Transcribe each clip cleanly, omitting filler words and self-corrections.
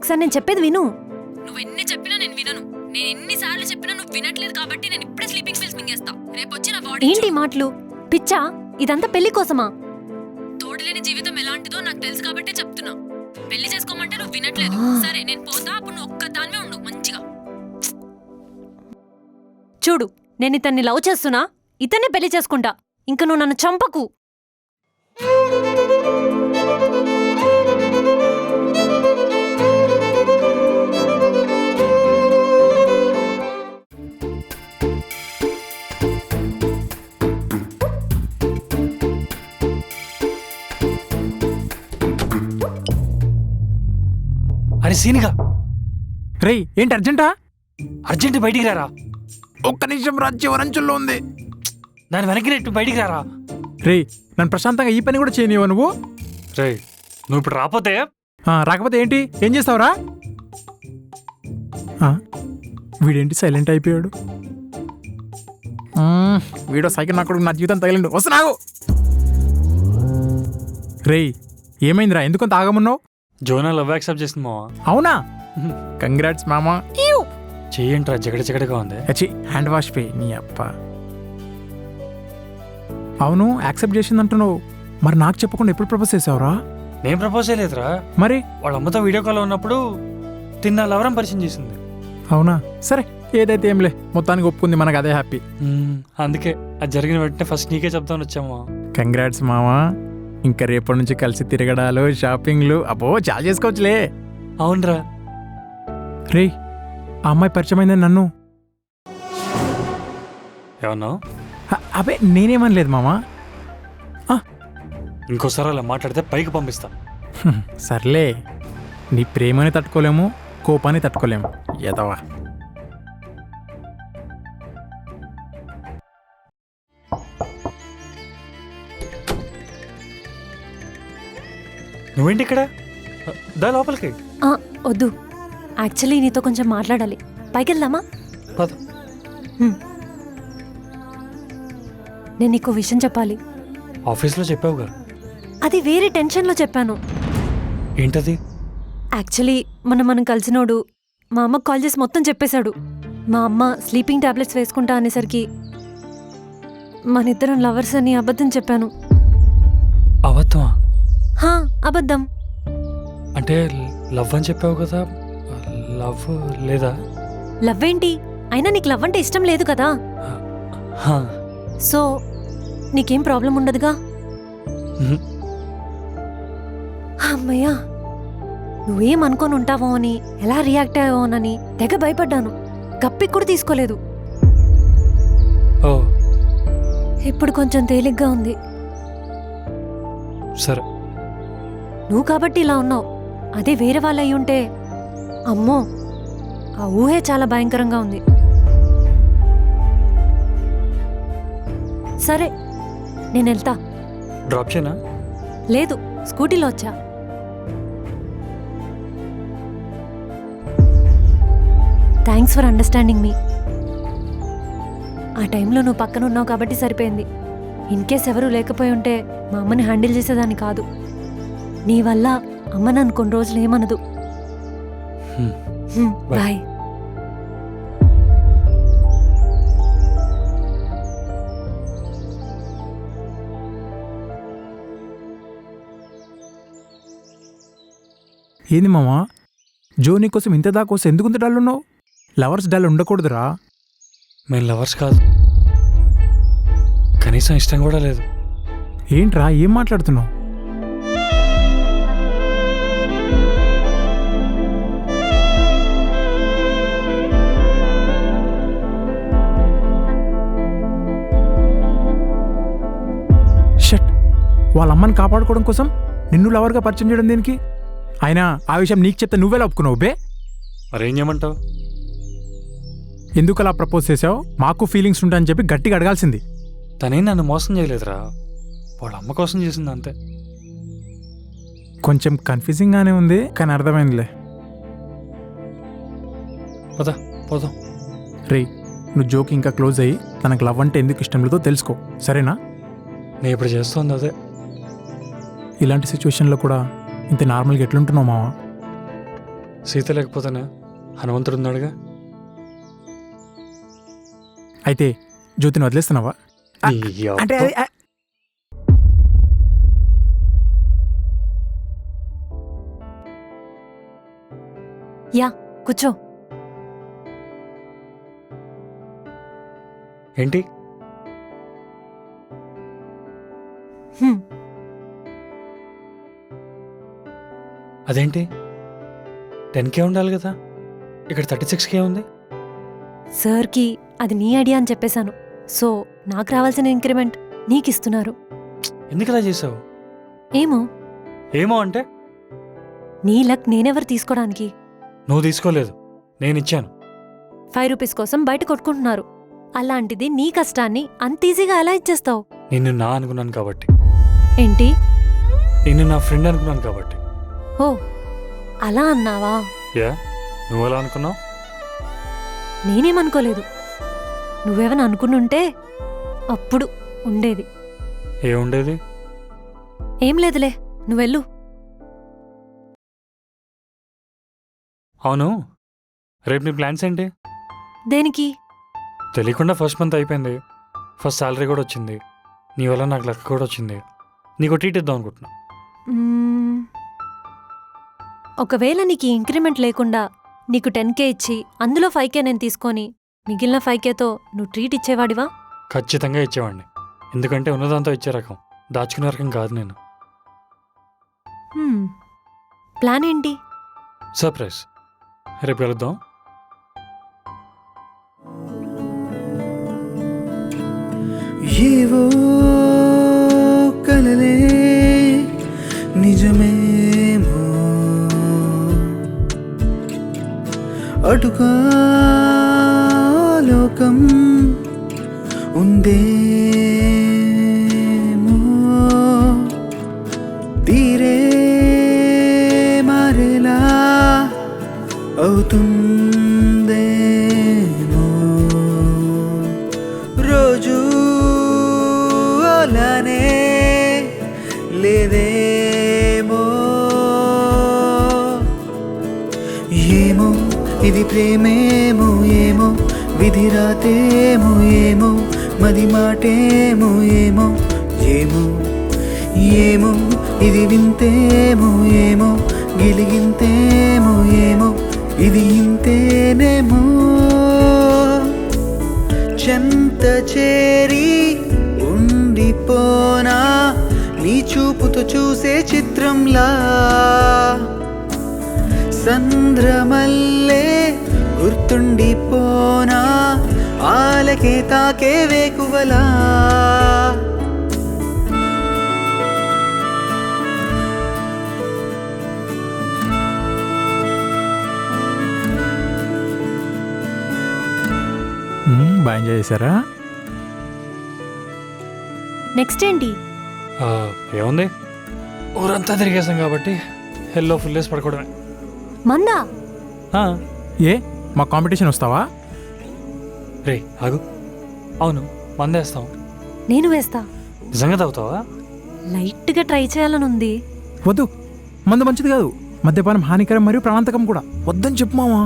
ఒకసారి నేను చెప్పేది విను. నువ్వు ఎన్ని చెప్పినా నేను వినను. నేను ఎన్నిసార్లు చెప్పినా నువ్వు వినట్లేదు కాబట్టి నేను ఇప్పుడే స్లీపింగ్ పిల్స్ మింగేస్తా. రేపు వచ్చి నా బాడీ ఏంటి మాటలు? పిచ్చా? ఇదంతా పెళ్లి కోసమా? తోడులేని జీవితం ఎలాంటిదో నాకు తెలుసు కాబట్టి చెప్తున్నా. పెళ్లి చేసుకోమంటే నువ్వు వినట్లేదు. సరే నేను పోతా, అప్పుడు నువ్వు ఒక్కదానివే ఉండు మంచిగా. చూడు, నేను ఇతన్ని లవ్ చేస్తున్నా, ఇతన్నే పెళ్లి చేసుకుంటా. ఇంక నువ్వు నన్ను చంపకు. అరే సీనిగా రేయ్, ఏంటి అర్జెంటా? అర్జెంట్ బయటికి రారా. ఒక్క నిమిషం చివరంచుల్లో ఉంది. దాని వెనక్కి నెట్టు బయటికి రారా. రేయ్, నన్ను ప్రశాంతంగా ఈ పని కూడా చేయనివా నువ్వు? రే నువ్వు ఇప్పుడు రాకపోతే రాకపోతే ఏంటి? ఏం చేస్తావురా? వీడేంటి సైలెంట్ అయిపోయాడు? వీడో సైకిల్ నా కొడుకు నా జీవితం తగిలిండు. వస్తున్నావు. రేయ్, ఏమైందిరా? ఎందుకంత ఆగమున్నావు? జోనా లవ్ యాక్సెప్ట్ చేసింది మావా. అవునా? కంగ్రాట్స్ మామా. చెయ్యంట్రా, జగడగా ఉంది. అచ్చి, హ్యాండ్ వాష్ పే నీ అప్ప. అవును, యాక్సెప్ట్ చేసిందంటున్నావు. మరి నాకు చెప్పకుండా ఎప్పుడు ప్రపోజ్ చేసావురా? నేను ప్రపోజ్ చేయలేదురా. మరి వాళ్ళ అమ్మతో వీడియో కాల్ ఉన్నప్పుడు తిన్న లవరం పరిచయం చేసింది. అవునా? సరే, ఏదైతే ఏంలే, మొత్తానికి ఒప్పుకుంది, మనకు అదే హ్యాపీ. అందుకే అది జరిగిన వెంటనే ఫస్ట్ నీకే చెప్తాను వచ్చామా. కంగ్రాట్స్ మామా. ఇంకా రేపటి నుంచి కలిసి తిరగడాలు, షాపింగ్లు, అబ్బో చాలా చేసుకోవచ్చులే. అవునరా. రే, ఆ అమ్మాయి పరిచయమైందని నన్ను ఏమన్నావు? అబే నేనేమనలేదు మామా. ఇంకోసారి అలా మాట్లాడితే పైకి పంపిస్తా. సర్లే, నీ ప్రేమని తట్టుకోలేము, కోపాన్ని తట్టుకోలేము. ఎదవా. నువ్వేంటి ఇక్కడ? దా లోపలికి. వద్దు, యాక్చువల్లీ నీతో కొంచెం మాట్లాడాలి. పైకి వెళ్దామా? పద. నేను నీకు విషయం చెప్పాలి. ఆఫీస్లో చెప్పావుగా. అది వేరే టెన్షన్లో చెప్పాను. ఏంటది? యాక్చువల్లీ మనం కలిసినోడు మా అమ్మకు కాల్ చేసి మొత్తం చెప్పేశాడు. మా అమ్మ స్లీపింగ్ టాబ్లెట్స్ వేసుకుంటా అనేసరికి మనిద్దరం లవర్స్ అని అబద్ధం చెప్పాను. అబద్ధమా? అబద్ధం. అంటే లవ్ అని చెప్పావు కదా, లవ్ లేదా? లవ్ ఏంటి? అయినా నీకు లవ్ అంటే ఇష్టం లేదు కదా. సో నీకేం ప్రాబ్లం ఉండదుగా. అమ్మయ్యా, నువ్వేం అనుకొని ఉంటావో అని, ఎలా రియాక్ట్ అయ్యావోనని తెగ భయపడ్డాను. గప్పికి కూడా తీసుకోలేదు. ఇప్పుడు కొంచెం తేలిగ్గా ఉంది. సరే. నువ్వు కాబట్టి ఇలా ఉన్నావు. అదే వేరే వాళ్ళు అయి ఉంటే అమ్మో, ఆ ఊహే చాలా భయంకరంగా ఉంది. సరే, నేను వెళ్తా. డ్రాప్ చేయనా? లేదు, స్కూటీలో వచ్చా. థ్యాంక్స్ ఫర్ అండర్స్టాండింగ్ మీ. ఆ టైంలో నువ్వు పక్కన ఉన్నావు కాబట్టి సరిపోయింది. ఇన్కేస్ ఎవరూ లేకపోయి ఉంటే మా అమ్మని హ్యాండిల్ చేసేదాన్ని కాదు. నీ వల్ల అమ్మ నన్ను కొన్ని రోజులు ఏమనదు. బాయ్. ఏంది మామా, జో నీ కోసం ఇంత దాకోసం ఎందుకు డల్ ఉన్నావు? లవర్స్ డల్ ఉండకూడదురా. మేము లవర్స్ కాదు, కనీసం ఇష్టం కూడా లేదు. ఏంట్రా, ఏం మాట్లాడుతున్నావు? షట్, వాళ్ళ అమ్మని కాపాడుకోవడం కోసం నిన్ను లవర్గా పరిచయం చేయడం దేనికి? అయినా ఆ విషయం నీకు చెప్తే నువ్వెలా ఒప్పుకున్నావు బే? మరేం చేయమంటావు? ఎందుకు అలా ప్రపోజ్ చేసావు? మాకు ఫీలింగ్స్ ఉంటాయని చెప్పి గట్టిగా అడగాల్సింది. తనేం నన్ను మోసం చేయలేదురా, వాళ్ళ అమ్మ కోసం చేసింది అంతే. కొంచెం కన్ఫ్యూజింగ్గానే ఉంది, కానీ అర్థమైందిలే. పోదాం. రే, నువ్వు జోకి ఇంకా క్లోజ్ అయ్యి తనకు లవ్ అంటే ఎందుకు ఇష్టం లేదో తెలుసుకో, సరేనా? నేను ఇప్పుడు చేస్తుంది అదే. ఇలాంటి సిచ్యువేషన్లో కూడా ఇంత నార్మల్గా ఎట్లుంటున్నావు మావా? సీత లేకపోతేనే హనుమంతుడు ఉన్నాడుగా. అయితే జ్యోతిని వదిలేస్తున్నావా? ఈ అంటే అబ్బ. అది యా కూర్చో. ఏంటి హ్మ్. అదేంటి 10K ఉండాలి కదా, ఇక్కడ 36K ఉంది. సార్కి అది నీ ఐడియా అని చెప్పేశాను. సో నాకు రావాల్సిన ఇంక్రిమెంట్ నీకు ఇస్తున్నారు. ఎందుకు ఇలా చేసావు? ఏమో ఏమో అంటే నీ లక్ నేనెవరు తీసుకోవడానికి? నువ్వు తీసుకోలేదు, నేను ఇచ్చాను. 5 రూపీస్ కోసం బయట కొట్టుకుంటున్నారు. అలాంటిది నీ కష్టాన్ని అంత ఈజీగా ఎలా ఇచ్చేస్తావు? నిన్ను నా అనుకున్నాను కాబట్టి, ఏంటి? నిన్ను నా ఫ్రెండ్ అనుకున్నాను కాబట్టి. ఓ అలా అన్నావా? యా, నువ్వు ఎలా అనుకున్నావు? నేనేమనుకోలేదు. నువ్వేమని అనుకునుంటే అప్పుడు ఉండేది. ఏముండేది? ఏం లేదులే, నువ్వెళ్ళు. అవును, రేపు నీ ప్లాన్స్ ఏంటి? దేనికి? తెలియకుండా ఫస్ట్ మంత్ అయిపోయింది, ఫస్ట్ శాలరీ కూడా వచ్చింది, నీ వల్ల నాకు లక్ కూడా వచ్చింది. నీకు ట్రీట్ ఇద్దాం అనుకుంటున్నా. మ్మ్. ఒకవేళ నీకు ఈ ఇంక్రిమెంట్ లేకుండా నీకు 10K ఇచ్చి అందులో 5K నేను తీసుకొని మిగిలిన 5Kతో నువ్వు ట్రీట్ ఇచ్చేవాడివా? ఖచ్చితంగా ఇచ్చేవాడిని, ఎందుకంటే ఉన్నదంతా ఇచ్చే రకం, దాచుకునే రకం కాదు నేను. హ్మ్. ప్లాన్ ఏంటి? సర్ప్రైజ్, రేపు కలుద్దాం. ఏవో కలలే నిజమేమో, అటుగా లోకం ఉందేమో, తీరే మారేలా అవుతుందేమో, రోజు అలానే లేదేమో, ఏమో ఇది ప్రేమేమో, ఏమో విధి రాతేమో, ఏమో మది మాటేమో, ఏమో ఏమో ఏమో ఇది వింతేమో, ఏమో గిలిగింతేమో, ఏమో ఇది ఇంతేనేమో, చెంత చేరి ఉండిపోనా నీ చూపుతో చూసే చిత్రంలా, సంద్రమల్లే గుర్తుండిపోనా ఆలకే తాకే వేకువలా. బాగా ఎంజాయ్ చేశారా? నెక్స్ట్ ఏంటి? ఏముంది, ఊరంతా తిరిగేసాం కాబట్టి హెల్లో ఫుల్ డేస్ పడుకోవడమే. మందా? ఆ, ఏ మా కాంపిటీషన్ వస్తావా? రే ఆగు, అవును మందేస్తాం. నేను వేస్తా. నిజంగా తాగుతావా? లైట్గా ట్రై చేయాలనుంది. వద్దు, మందు మంచిది కాదు, మద్యపానం హానికరం మరియు ప్రాణాంతకం కూడా. వద్దని చెప్పు మావా.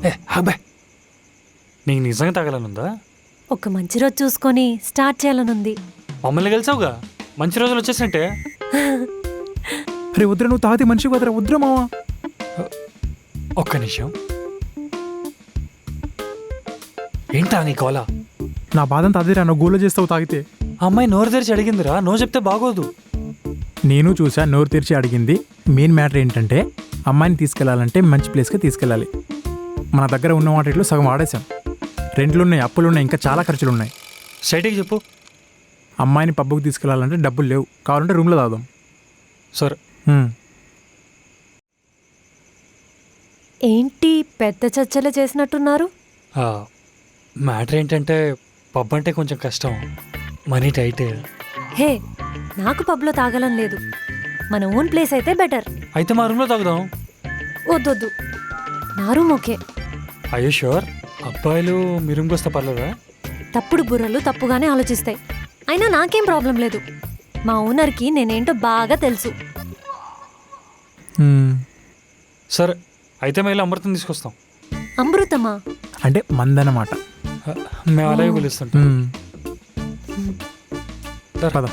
ఏ ఆగ్బే, నీకు నిజంగా తాగాలనుందా? ఒక మంచి రోజు చూసుకొని స్టార్ట్ చేయాలనుంది. మమ్మల్ని కలిసావుగా, మంచి రోజులు వచ్చేసినట్టే. అరే వద్దురా, నువ్వు తాగితే మనిషి వదరా, వద్దురా మావా. ఒక్క నిమిషం, ఏంటా నీ కోలా? నా బాధంతా అదేరా, నువ్వు గోలో చేస్తావు తాగితే. ఆ అమ్మాయి నోరు తెరిచి అడిగిందిరా, నో చెప్తే బాగోదు. నేను చూసా, నోరు తెరిచి అడిగింది. మెయిన్ మ్యాటర్ ఏంటంటే అమ్మాయిని తీసుకెళ్లాలంటే మంచి ప్లేస్కి తీసుకెళ్ళాలి. మన దగ్గర ఉన్న వాటిలో సగం వాడేశాం. రెంట్లున్నాయి, అప్పులున్నాయి, ఇంకా చాలా ఖర్చులు ఉన్నాయి. స్ట్రైట్గా చెప్పు. అమ్మాయిని పబ్బుకి తీసుకెళ్లాలంటే డబ్బులు లేవు, కావాలంటే రూమ్లో తాగుదాం. సరే, ఏంటి పెద్ద చర్చలు చేసినట్టున్నారు? మ్యాటర్ ఏంటంటే పబ్ అంటే కొంచెం కష్టం, మనీ టైట్. హే, నాకు పబ్లో తాగాలని లేదు. మన ఓన్ ప్లేస్ అయితే బెటర్. అయితే మా రూమ్లో తాగుదాం. వద్దొద్దు, నా రూమ్ ఓకే. అయ్యో షూర్? అబ్బాయిలు మీ రూమ్కి వస్తే పర్లేదా? తప్పుడు బుర్రలు తప్పుగానే ఆలోచిస్తాయి. అయినా నాకేం ప్రాబ్లం లేదు. మా ఓనర్కి నేనేంటో బాగా తెలుసు. సరే అయితే మేము అమృతం తీసుకొస్తాం. అమృతమా? అంటే మందనమాట. మేము అలాగే పిలుస్తుంటాం. పద.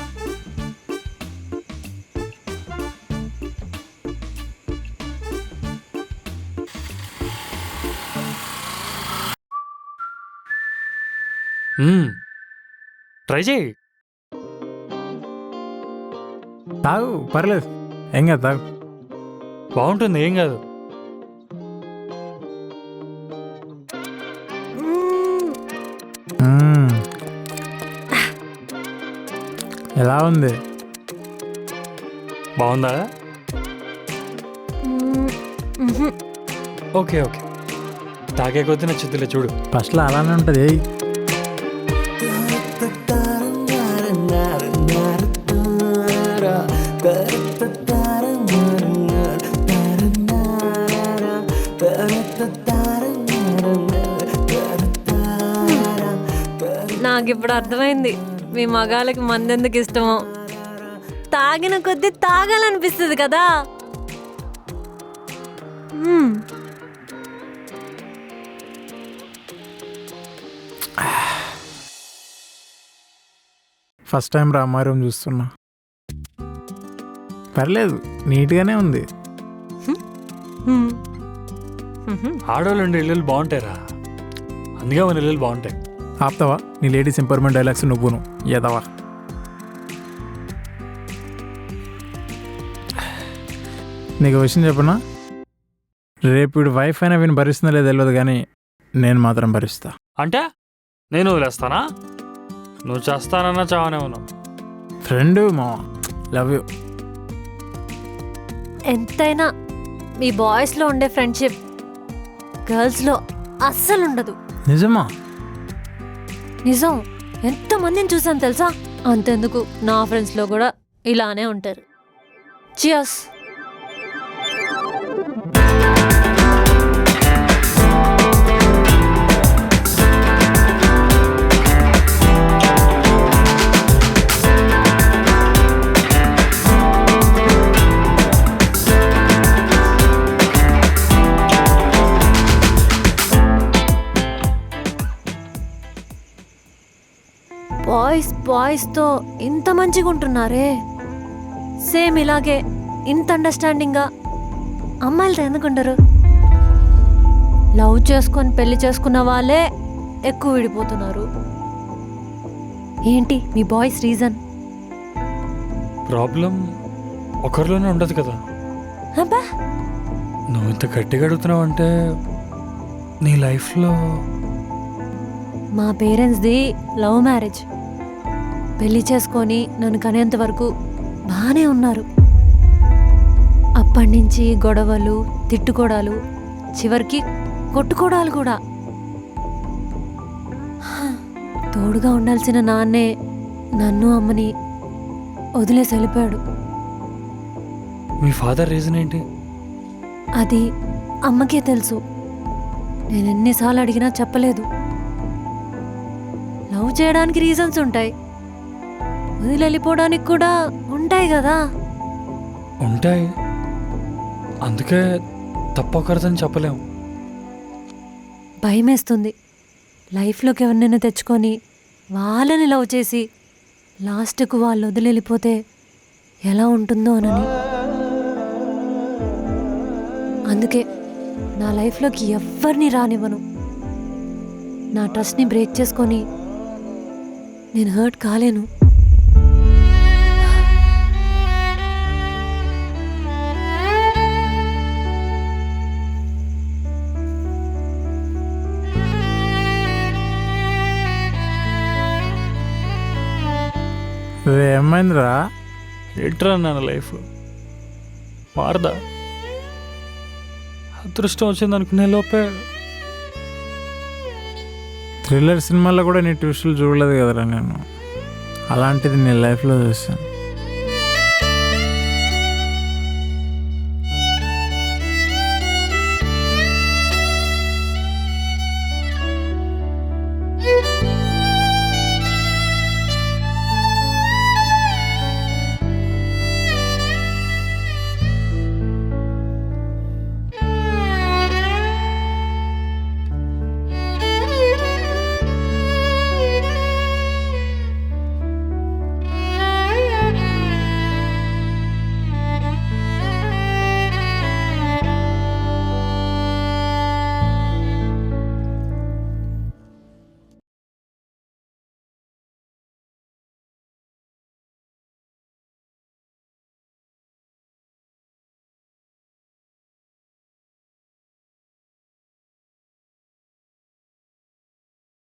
ట్రై చేయి. తాగు, పర్లేదు, ఏం కాదు, తాగు. బాగుంటుంది, ఏం కాదు. మ్మ్. ఎలా ఉంది? బాగుందా? మ్హూ. ఓకే ఓకే, తాగే కొద్దీ నచ్చుద్దిలే చూడు. ఫస్ట్లో అలానే ఉంటుంది. నాకు ఇప్పుడు అర్థమైంది మీ మగాళ్ళకి మందెందుకు ఇష్టమో. తాగిన కొద్దీ తాగాలనిపిస్తుంది కదా. మ్మ్. ఫస్ట్ టైం రా అమ్మాయి రూమ్ చూస్తున్నా. పర్లేదు, నీట్గానే ఉంది. మ్మ్. మ్హూ. ఆడవాళ్ళు ఉండే ఇల్లులు బాగుంటాయిరా, అందుకే మన ఇల్లులు బాగుంటాయి. ఆపుతావా నీ లేడీస్ ఎంపవర్మెంట్ డైలాగ్స్? నువ్వును ఎదవా. నీకు విషయం చెప్పనా? రేపు వీడు వైఫ్ అయినా వీని భరిస్తుందో లేదో తెలియదు, కానీ నేను మాత్రం భరిస్తా. అంటే నేను వదిలేస్తానా? నువ్వు చేస్తానన్నా చావనే ఉన్నావు. ఫ్రెండ్ మా లవ్ యూ. ఎంతైనా మీ బాయ్స్లో ఉండే ఫ్రెండ్షిప్ గర్ల్స్లో అస్సలు ఉండదు. నిజమా? నిజం. ఎంతమందిని చూసాను తెలుసా? అంతెందుకు నా ఫ్రెండ్స్లో కూడా ఇలానే ఉంటారు. చియర్స్. బాయ్స్తో ఇంత మంచిగా ఉంటున్నారే, సేమ్ ఇలాగే ఇంత అండర్స్టాండింగ్గా అమ్మాయిలతో ఎందుకుంటారు? లవ్ చేసుకొని పెళ్లి చేసుకున్న వాళ్ళే ఎక్కువ విడిపోతున్నారు. ఏంటి మీ బాయ్స్ రీజన్? ప్రాబ్లం ఒకరిలోనే ఉండదు కదా. అబ్బా, నువ్వు ఇంత గట్టిగా అడుగుతున్నావు అంటే నీ లైఫ్లో. మా పేరెంట్స్ది లవ్ మ్యారేజ్. పెళ్లి చేసుకొని నన్ను కనేంత వరకు బాగానే ఉన్నారు. అప్పటి నుంచి గొడవలు, తిట్టుకోవడాలు, చివరికి కొట్టుకోవడాలు కూడా. తోడుగా ఉండాల్సిన నాన్నే నన్ను అమ్మని వదిలేసి వెళ్ళిపోయాడు. మీ ఫాదర్ రీజన్ ఏంటి? అది అమ్మకే తెలుసు. నేను ఎన్నిసార్లు అడిగినా చెప్పలేదు. లవ్ చేయడానికి రీజన్స్ ఉంటాయి, వదిలి వెళ్ళిపోవడానికి కూడా ఉంటాయి కదా. ఉంటాయి, అందుకే తప్పొకరిదని చెప్పలేము. భయమేస్తుంది లైఫ్లోకి ఎవరినైనా తెచ్చుకొని వాళ్ళని లవ్ చేసి లాస్ట్కు వాళ్ళు వదిలి వెళ్ళిపోతే ఎలా ఉంటుందో అనని. అందుకే నా లైఫ్లోకి ఎవ్వరిని రానివ్వను. నా ట్రస్ట్ని బ్రేక్ చేసుకొని నేను హర్ట్ కాలేను. ఏమైందిరా? ఏంట్రా నాన్న లైఫ్ మారదా? అదృష్టం వచ్చింది అనుకునే లోపే. థ్రిల్లర్ సినిమాల్లో కూడా నీ ట్విస్టులు చూడలేదు కదరా నేను. అలాంటిది నీ లైఫ్లో చూసాను.